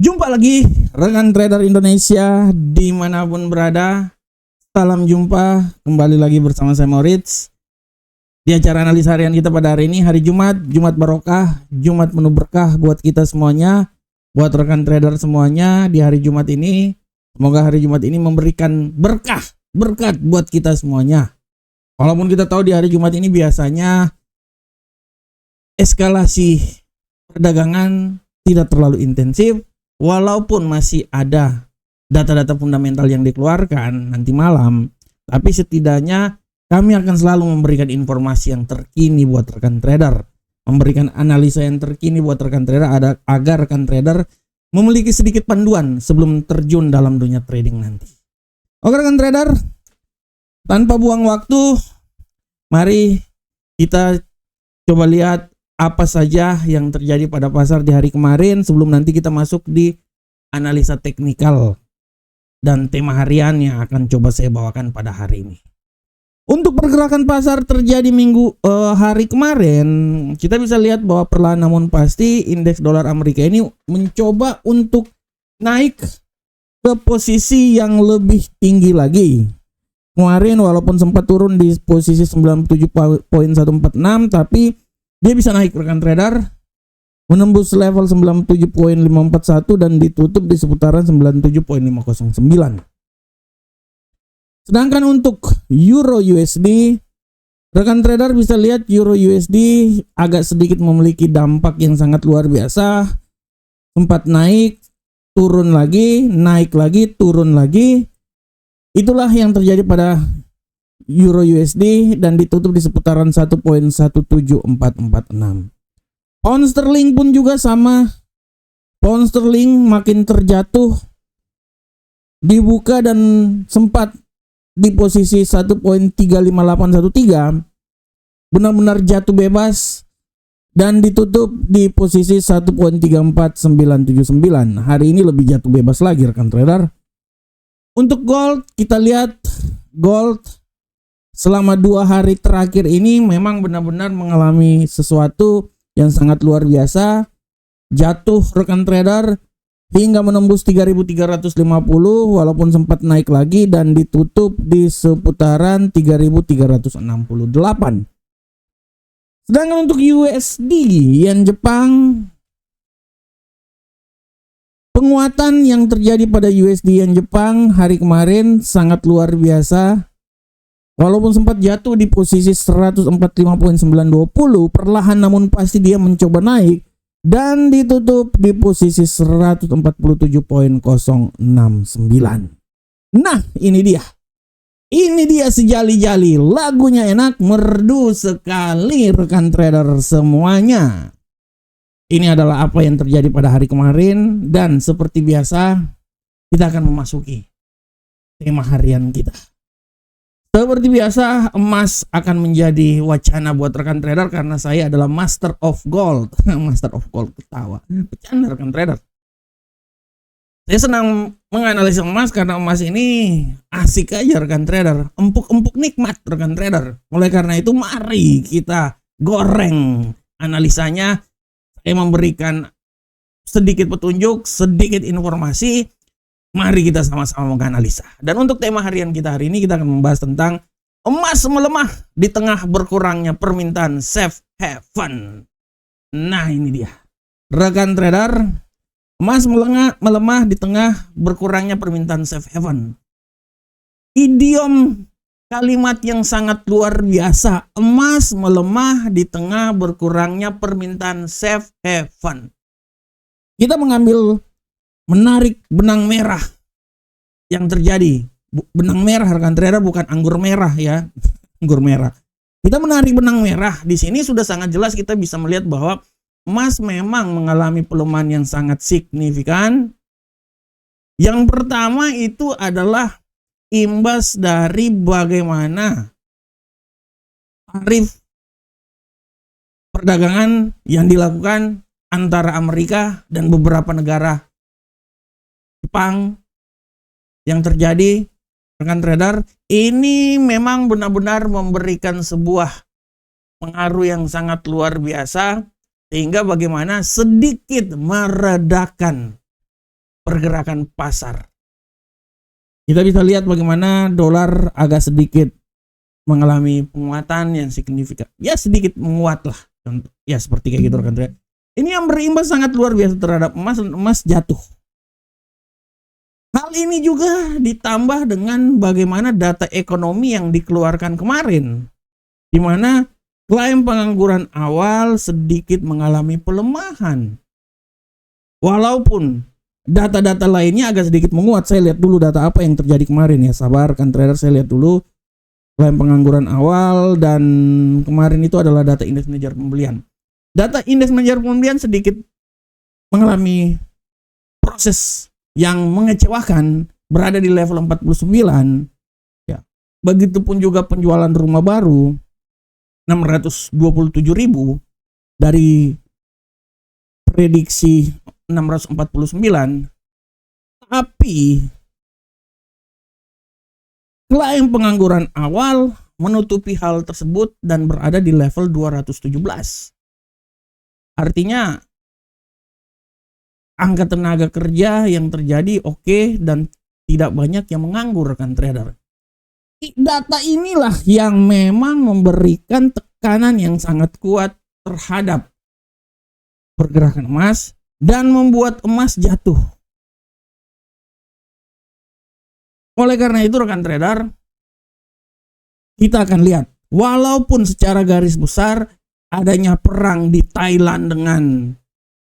Jumpa lagi rekan trader Indonesia dimanapun berada. Salam jumpa kembali lagi bersama saya Moritz di acara analisa harian kita pada hari ini, hari Jumat, Jumat Barokah, Jumat penuh berkah buat kita semuanya, buat rekan trader semuanya di hari Jumat ini. Semoga hari Jumat ini memberikan berkat buat kita semuanya. Walaupun kita tahu di hari Jumat ini biasanya eskalasi perdagangan tidak terlalu intensif, walaupun masih ada data-data fundamental yang dikeluarkan nanti malam, tapi setidaknya kami akan selalu memberikan informasi yang terkini buat rekan trader, memberikan analisa yang terkini buat rekan trader agar rekan trader memiliki sedikit panduan sebelum terjun dalam dunia trading nanti. Oke rekan trader, tanpa buang waktu, mari kita coba lihat apa saja yang terjadi pada pasar di hari kemarin sebelum nanti kita masuk di analisa teknikal dan tema harian yang akan coba saya bawakan pada hari ini. Untuk pergerakan pasar terjadi hari kemarin, kita bisa lihat bahwa perlahan namun pasti indeks dolar Amerika ini mencoba untuk naik ke posisi yang lebih tinggi lagi. Kemarin walaupun sempat turun di posisi 97.146, tapi dia bisa naik rekan trader, menembus level 97.541 dan ditutup di seputaran 97.509. Sedangkan untuk Euro USD, rekan trader bisa lihat Euro USD agak sedikit memiliki dampak yang sangat luar biasa. Sempat naik, turun lagi, naik lagi, turun lagi. Itulah yang terjadi pada Euro USD dan ditutup di seputaran 1.17446. Pound sterling pun juga sama. Pound sterling makin terjatuh, dibuka dan sempat di posisi 1.35813, benar-benar jatuh bebas dan ditutup di posisi 1.34979. Hari ini lebih jatuh bebas lagi rekan trader. Untuk gold, kita lihat gold selama 2 hari terakhir ini memang benar-benar mengalami sesuatu yang sangat luar biasa. Jatuh rekan trader hingga menembus 3.350 walaupun sempat naik lagi dan ditutup di seputaran 3.368. Sedangkan untuk USD yen Jepang, penguatan yang terjadi pada USD yen Jepang hari kemarin sangat luar biasa. Walaupun sempat jatuh di posisi 145.920, perlahan namun pasti dia mencoba naik dan ditutup di posisi 147.069. Nah, ini dia. Ini dia sejali-jali, lagunya enak, merdu sekali rekan trader semuanya. Ini adalah apa yang terjadi pada hari kemarin dan seperti biasa kita akan memasuki tema harian kita. Seperti biasa, emas akan menjadi wacana buat rekan trader karena saya adalah master of gold. Master of gold, ketawa. Bercanda rekan trader. Saya senang menganalisis emas karena emas ini asik aja rekan trader. Empuk-empuk nikmat rekan trader. Oleh karena itu mari kita goreng analisanya. Saya memberikan sedikit petunjuk, sedikit informasi. Mari kita sama-sama menganalisa. Dan untuk tema harian kita hari ini kita akan membahas tentang emas melemah di tengah berkurangnya permintaan safe haven. Nah ini dia. Rekan trader, emas melemah di tengah berkurangnya permintaan safe haven. Idiom kalimat yang sangat luar biasa. Emas melemah di tengah berkurangnya permintaan safe haven. Kita menarik benang merah yang terjadi. Benang merah rekan trader, bukan anggur merah ya. Anggur merah. Kita menarik benang merah. Di sini sudah sangat jelas kita bisa melihat bahwa emas memang mengalami pelemahan yang sangat signifikan. Yang pertama itu adalah imbas dari bagaimana tarif perdagangan yang dilakukan antara Amerika dan beberapa negara Jepang yang terjadi rekan trader. Ini memang benar-benar memberikan sebuah pengaruh yang sangat luar biasa sehingga bagaimana sedikit meredakan pergerakan pasar. Kita bisa lihat bagaimana dolar agak sedikit mengalami penguatan yang signifikan. Ya sedikit menguat lah. Ya seperti kayak gitu rekan trader. Ini yang berimbas sangat luar biasa terhadap emas, dan emas jatuh. Hal ini juga ditambah dengan bagaimana data ekonomi yang dikeluarkan kemarin, di mana klaim pengangguran awal sedikit mengalami pelemahan. Walaupun data-data lainnya agak sedikit menguat. Saya lihat dulu data apa yang terjadi kemarin ya. Sabar kan trader, saya lihat dulu klaim pengangguran awal, dan kemarin itu adalah data indeks manajer pembelian. Data indeks manajer pembelian sedikit mengalami proses yang mengecewakan, berada di level 49 ya. Begitupun juga penjualan rumah baru 627.000 dari prediksi 649, tapi klaim pengangguran awal menutupi hal tersebut dan berada di level 217. Artinya angka tenaga kerja yang terjadi oke, dan tidak banyak yang menganggur rekan trader. Data inilah yang memang memberikan tekanan yang sangat kuat terhadap pergerakan emas dan membuat emas jatuh. Oleh karena itu rekan trader, kita akan lihat walaupun secara garis besar adanya perang di Thailand dengan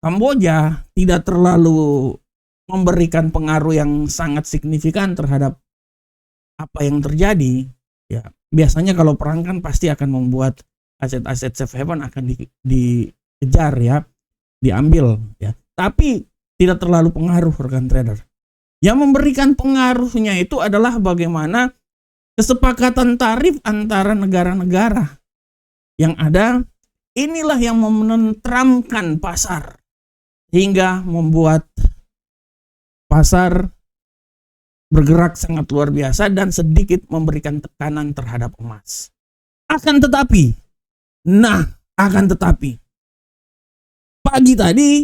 Kamboja tidak terlalu memberikan pengaruh yang sangat signifikan terhadap apa yang terjadi. Ya, biasanya kalau perang kan pasti akan membuat aset-aset safe haven akan dikejar ya, diambil ya. Tapi tidak terlalu pengaruh rekan trader. Yang memberikan pengaruhnya itu adalah bagaimana kesepakatan tarif antara negara-negara yang ada. Inilah yang menenteramkan pasar hingga membuat pasar bergerak sangat luar biasa dan sedikit memberikan tekanan terhadap emas. Akan tetapi pagi tadi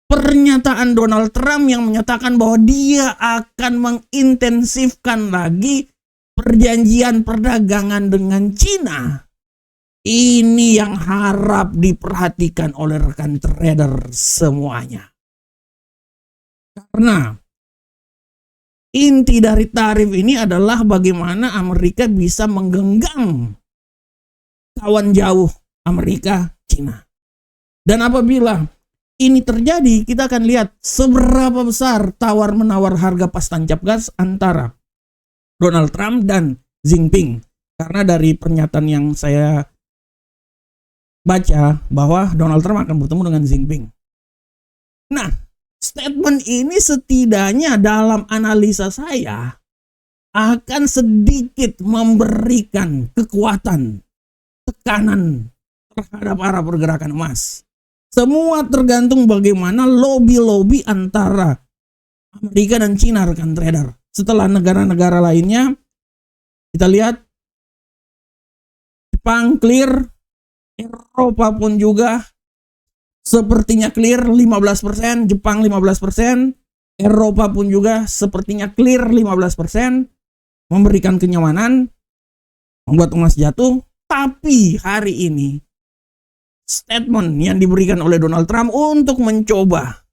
pernyataan Donald Trump yang menyatakan bahwa dia akan mengintensifkan lagi perjanjian perdagangan dengan Cina. Ini yang harap diperhatikan oleh rekan trader semuanya. Karena inti dari tarif ini adalah bagaimana Amerika bisa menggenggam kawan jauh Amerika, Cina. Dan apabila ini terjadi, kita akan lihat seberapa besar tawar-menawar harga pas tancap gas antara Donald Trump dan Xi Jinping. Karena dari pernyataan yang saya baca bahwa Donald Trump akan bertemu dengan Xi Jinping. Nah, statement ini setidaknya dalam analisa saya akan sedikit memberikan kekuatan, tekanan terhadap arah pergerakan emas. Semua tergantung bagaimana lobby-lobby antara Amerika dan Cina rekan trader. Setelah negara-negara lainnya, kita lihat Jepang clear, Eropa pun juga sepertinya clear 15%, Jepang 15%, Eropa pun juga sepertinya clear 15%, memberikan kenyamanan, membuat emas jatuh. Tapi hari ini statement yang diberikan oleh Donald Trump untuk mencoba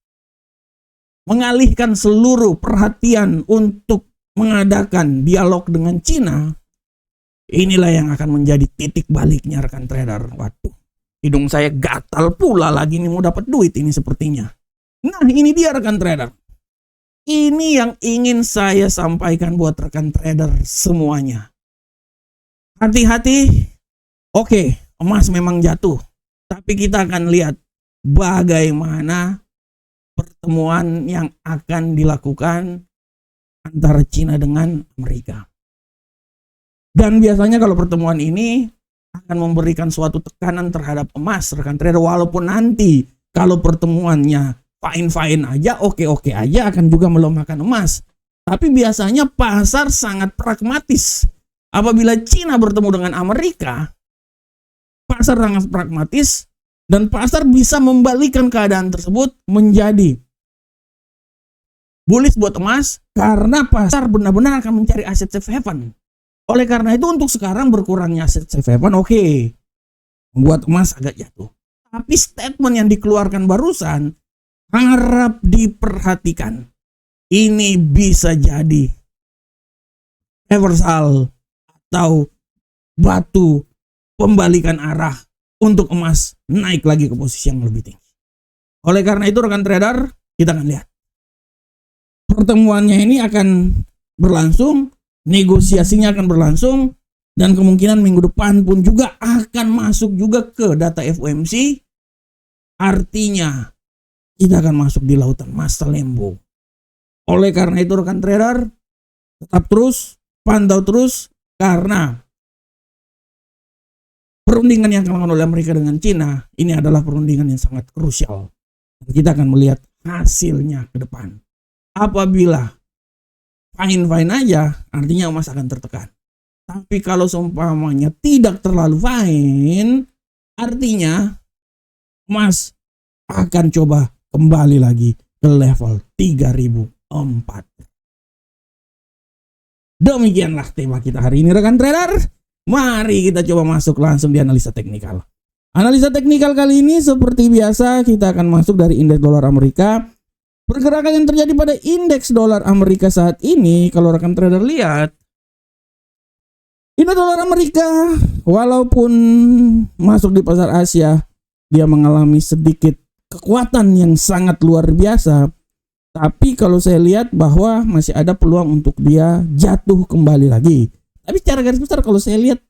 mengalihkan seluruh perhatian untuk mengadakan dialog dengan Cina, inilah yang akan menjadi titik baliknya rekan trader. Waduh, hidung saya gatal pula lagi nih, mau dapat duit ini sepertinya. Nah, ini dia rekan trader. Ini yang ingin saya sampaikan buat rekan trader semuanya. Hati-hati. Oke, emas memang jatuh. Tapi kita akan lihat bagaimana pertemuan yang akan dilakukan antara Cina dengan Amerika. Dan biasanya kalau pertemuan ini akan memberikan suatu tekanan terhadap emas rekan trader, walaupun nanti kalau pertemuannya fine-fine aja, oke-oke aja, akan juga melemahkan emas. Tapi biasanya pasar sangat pragmatis. Apabila Cina bertemu dengan Amerika, pasar sangat pragmatis dan pasar bisa membalikan keadaan tersebut menjadi bullish buat emas karena pasar benar-benar akan mencari aset safe haven. Oleh karena itu untuk sekarang berkurangnya aset safe haven oke, membuat emas agak jatuh. Tapi statement yang dikeluarkan barusan harap diperhatikan. Ini bisa jadi reversal atau batu pembalikan arah untuk emas naik lagi ke posisi yang lebih tinggi. Oleh karena itu rekan trader, kita akan lihat pertemuannya ini akan berlangsung, negosiasinya akan berlangsung, dan kemungkinan minggu depan pun juga akan masuk juga ke data FOMC. Artinya kita akan masuk di lautan masa lembu. Oleh karena itu rekan trader, tetap terus pantau terus, karena perundingan yang dilakukan oleh Amerika dengan Cina ini adalah perundingan yang sangat krusial. Kita akan melihat hasilnya ke depan. Apabila fine-fine aja, artinya emas akan tertekan. Tapi kalau seumpamanya tidak terlalu fine, artinya emas akan coba kembali lagi ke level 3004. Demikianlah tema kita hari ini rekan trader. Mari kita coba masuk langsung di analisa teknikal. Analisa teknikal kali ini seperti biasa kita akan masuk dari indeks dolar Amerika. Pergerakan yang terjadi pada indeks dolar Amerika saat ini, kalau rekan trader lihat, indeks dolar Amerika walaupun masuk di pasar Asia, dia mengalami sedikit kekuatan yang sangat luar biasa. Tapi kalau saya lihat bahwa masih ada peluang untuk dia jatuh kembali lagi. Tapi secara garis besar kalau saya lihat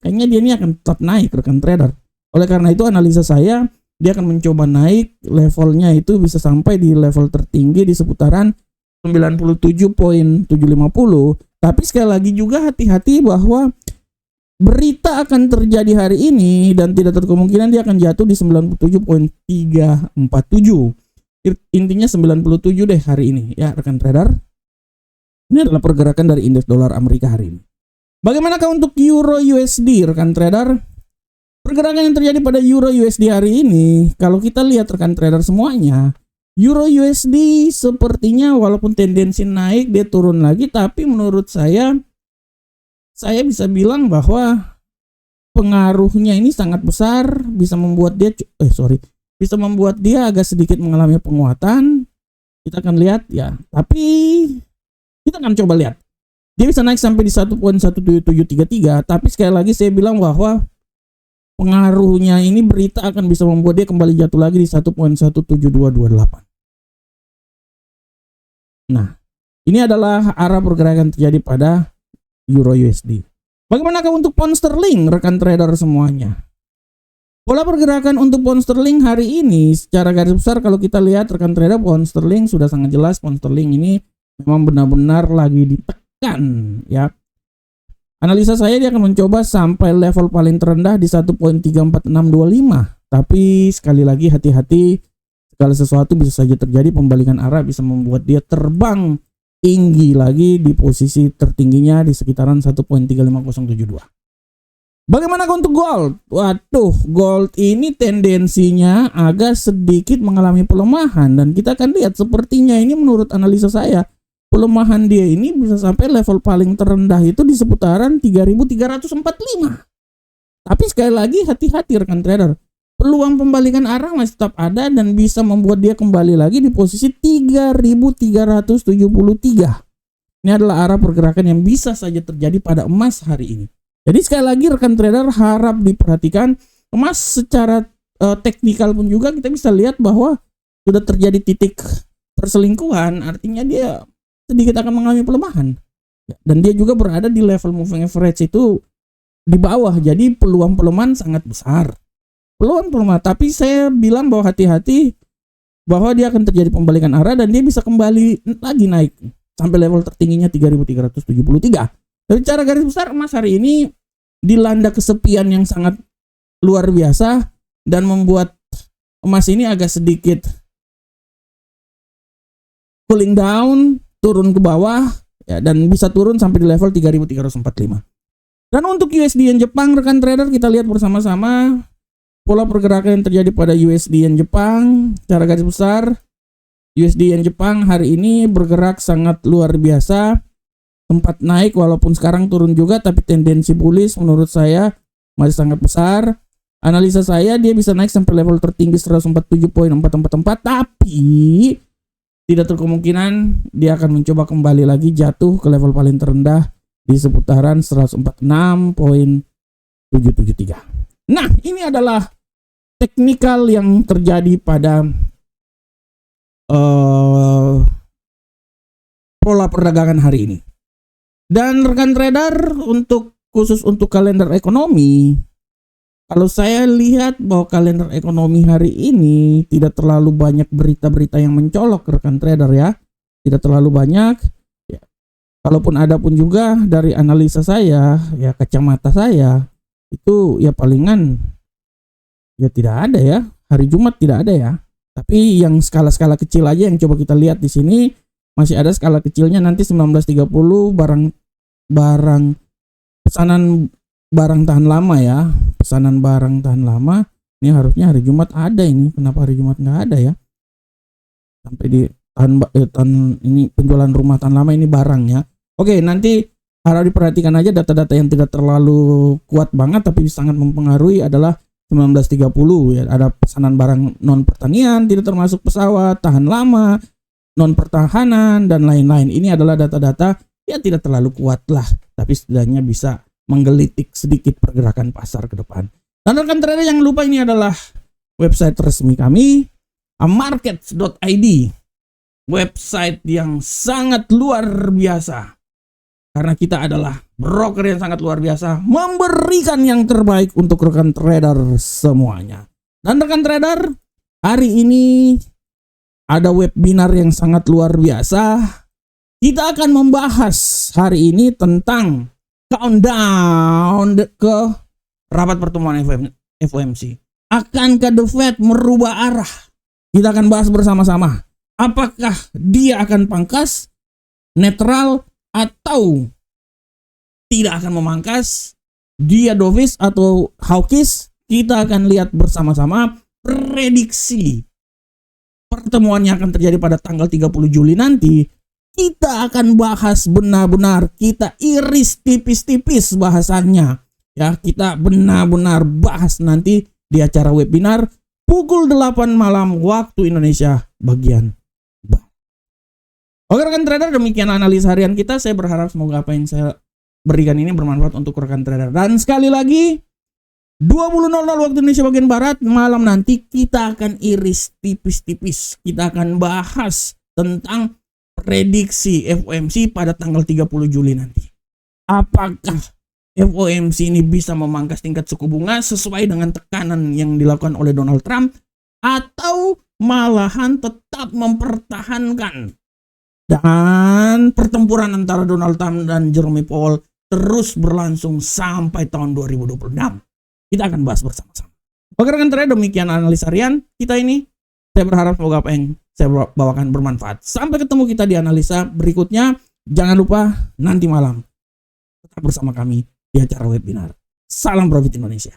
kayaknya dia ini akan tetap naik rekan trader. Oleh karena itu analisa saya, dia akan mencoba naik, levelnya itu bisa sampai di level tertinggi di seputaran 97.750. Tapi sekali lagi juga hati-hati bahwa berita akan terjadi hari ini dan tidak tertutup kemungkinan dia akan jatuh di 97.347. Intinya 97 deh hari ini ya rekan trader. Ini adalah pergerakan dari indeks dolar Amerika hari ini. Bagaimanakah untuk Euro USD rekan trader? Pergerakan yang terjadi pada Euro USD hari ini, kalau kita lihat rekan trader semuanya, Euro USD sepertinya walaupun tendensi naik dia turun lagi, tapi menurut saya bisa bilang bahwa pengaruhnya ini sangat besar, bisa membuat dia agak sedikit mengalami penguatan. Kita akan lihat ya, tapi kita akan coba lihat. Dia bisa naik sampai di 1.17733, tapi sekali lagi saya bilang bahwa pengaruhnya ini berita akan bisa membuat dia kembali jatuh lagi di 1.17228. Nah, ini adalah arah pergerakan terjadi pada Euro USD. Bagaimanakah untuk pound sterling rekan trader semuanya? Pola pergerakan untuk pound sterling hari ini secara garis besar kalau kita lihat rekan trader, pound sterling sudah sangat jelas. Pound sterling ini memang benar-benar lagi ditekan ya. Analisa saya dia akan mencoba sampai level paling terendah di 1.34625. Tapi sekali lagi hati-hati, segala sesuatu bisa saja terjadi. Pembalikan arah bisa membuat dia terbang tinggi lagi di posisi tertingginya di sekitaran 1.35072. Bagaimana untuk gold? Waduh, gold ini tendensinya agak sedikit mengalami pelemahan dan kita akan lihat sepertinya ini menurut analisa saya pelemahan dia ini bisa sampai level paling terendah itu di seputaran 3345. Tapi sekali lagi hati-hati rekan trader. Peluang pembalikan arah masih tetap ada dan bisa membuat dia kembali lagi di posisi 3373. Ini adalah arah pergerakan yang bisa saja terjadi pada emas hari ini. Jadi sekali lagi rekan trader harap diperhatikan emas secara teknikal pun juga kita bisa lihat bahwa sudah terjadi titik perselingkuhan, artinya dia sedikit akan mengalami pelemahan. Dan dia juga berada di level moving average itu di bawah, jadi peluang pelemahan sangat besar. Peluang pelemahan, tapi saya bilang bahwa hati-hati bahwa dia akan terjadi pembalikan arah dan dia bisa kembali lagi naik sampai level tertingginya 3373. Dari cara garis besar emas hari ini dilanda kesepian yang sangat luar biasa dan membuat emas ini agak sedikit cooling down, turun ke bawah ya, dan bisa turun sampai di level 3345. Dan untuk USD yen Jepang rekan trader kita lihat bersama-sama pola pergerakan yang terjadi pada USD yen Jepang secara garis besar. USD yen Jepang hari ini bergerak sangat luar biasa, sempat naik walaupun sekarang turun juga, tapi tendensi bullish menurut saya masih sangat besar. Analisa saya dia bisa naik sampai level tertinggi 147.444, tapi tidak terkemungkinan dia akan mencoba kembali lagi jatuh ke level paling terendah di seputaran 146.773. Nah, ini adalah teknikal yang terjadi pada pola perdagangan hari ini. Dan rekan trader, khusus untuk kalender ekonomi, kalau saya lihat bahwa kalender ekonomi hari ini tidak terlalu banyak berita-berita yang mencolok, rekan trader ya. Tidak terlalu banyak. Ya. Kalaupun ada pun juga dari analisa saya, ya kacamata saya, itu ya palingan ya tidak ada ya. Hari Jumat tidak ada ya. Tapi yang skala-skala kecil aja yang coba kita lihat di sini, masih ada skala kecilnya nanti 19.30 barang pesanan barang tahan lama ya. Pesanan barang tahan lama ini harusnya hari Jumat ada ini. Kenapa hari Jumat nggak ada ya? Sampai di tahun ini penjualan rumah tahan lama ini barang ya. Oke, nanti harap diperhatikan aja data-data yang tidak terlalu kuat banget tapi sangat mempengaruhi adalah 19.30 ya. Ada pesanan barang non pertanian, tidak termasuk pesawat, tahan lama, non pertahanan dan lain-lain. Ini adalah data-data yang tidak terlalu kuat lah, tapi setidaknya bisa menggelitik sedikit pergerakan pasar ke depan. Dan rekan trader jangan lupa ini adalah website resmi kami, amarkets.id, website yang sangat luar biasa. Karena kita adalah broker yang sangat luar biasa, memberikan yang terbaik untuk rekan trader semuanya. Dan rekan trader, hari ini ada webinar yang sangat luar biasa. Kita akan membahas hari ini tentang countdown ke rapat pertemuan FOMC. Akankah The Fed merubah arah? Kita akan bahas bersama-sama. Apakah dia akan pangkas, netral, atau tidak akan memangkas? Dia dovish atau hawkish? Kita akan lihat bersama-sama. Prediksi pertemuannya akan terjadi pada tanggal 30 Juli nanti. Kita akan bahas benar-benar, kita iris tipis-tipis bahasannya. Ya, kita benar-benar bahas nanti di acara webinar pukul 8 malam waktu Indonesia bagian barat. Oke rekan trader, demikian analisa harian kita. Saya berharap semoga apa yang saya berikan ini bermanfaat untuk rekan trader. Dan sekali lagi, 20.00 waktu Indonesia bagian barat malam nanti kita akan iris tipis-tipis. Kita akan bahas tentang prediksi FOMC pada tanggal 30 Juli nanti. Apakah FOMC ini bisa memangkas tingkat suku bunga sesuai dengan tekanan yang dilakukan oleh Donald Trump, atau malahan tetap mempertahankan dan pertempuran antara Donald Trump dan Jerome Powell terus berlangsung sampai tahun 2026. Kita akan bahas bersama-sama. Oke rekan trader, demikian analisa harian kita ini. Saya berharap semoga apa yang saya bawakan bermanfaat. Sampai ketemu kita di analisa berikutnya. Jangan lupa nanti malam tetap bersama kami di acara webinar. Salam Profit Indonesia.